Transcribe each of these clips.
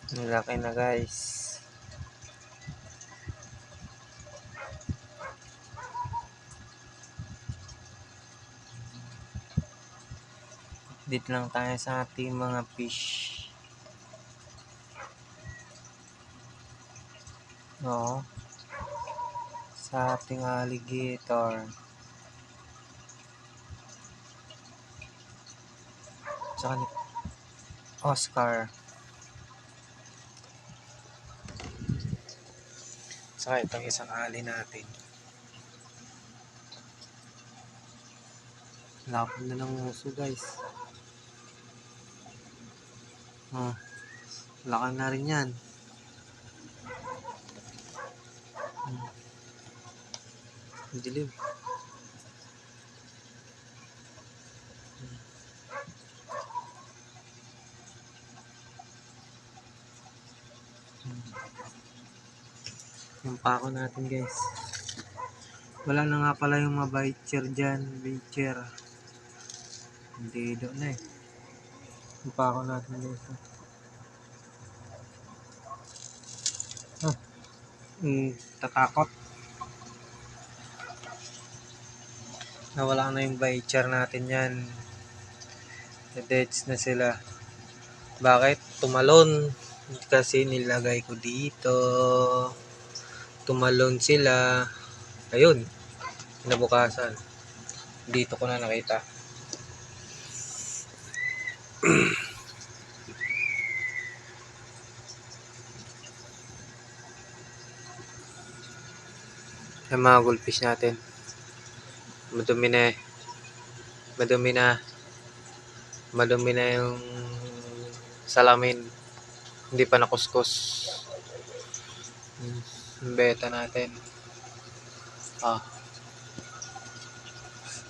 Laki na guys. Update lang tayo sa ating mga fish. Oo. Sa ating alligator. Tsaka ni Oscar. Saka itong isang ali natin. Lapad na ng uso guys. Laki na rin yan. Dilim. Yung pako natin guys. Wala na nga pala yung mga bicher dyan. Bicher. Hindi doon na eh. Yung pako natin guys. Tatakot. Nawala na yung bicher natin yan. Deads na sila. Bakit? Tumalon. Kasi nilagay ko dito. Tumalon sila. Ayun. Kinabukasan. Dito ko na nakita. Yung mga goldfish natin. Madumi na eh. Madumi na yung salamin. Hindi pa nakuskus. Yung beta natin.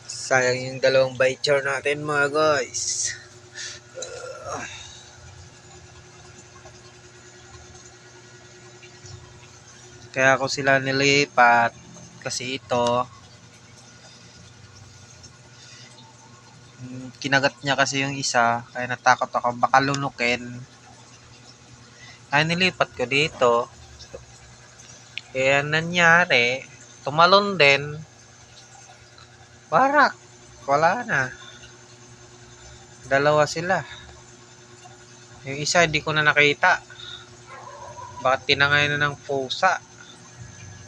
Sayang yung dalawang bicher natin mga guys. Kaya ako sila nilipat kasi ito kinagat niya kasi yung isa, kaya natakot ako baka lunukin. Kaya nilipat ko dito. Kaya nangyari, tumalon din. Barak, wala na. Dalawa sila. Yung isa hindi ko na nakita. Bakit tinangay na ng pusa?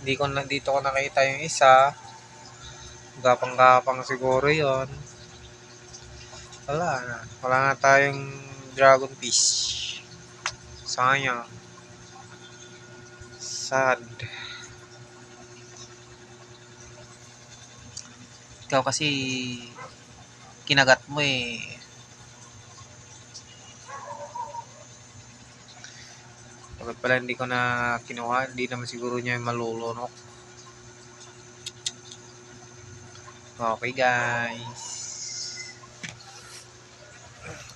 Dito ko nakita yung isa. Gapang-gapang siguro yon. Wala na tayong dragon fish. Sayang. Sad. Ikaw kasi kinagat mo eh. Bakit pala hindi ko na kinuha? Hindi naman siguro niya yung malulunok. Okay guys.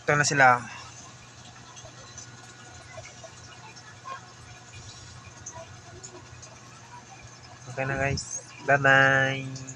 Ito na sila. Okay na guys. Bye bye.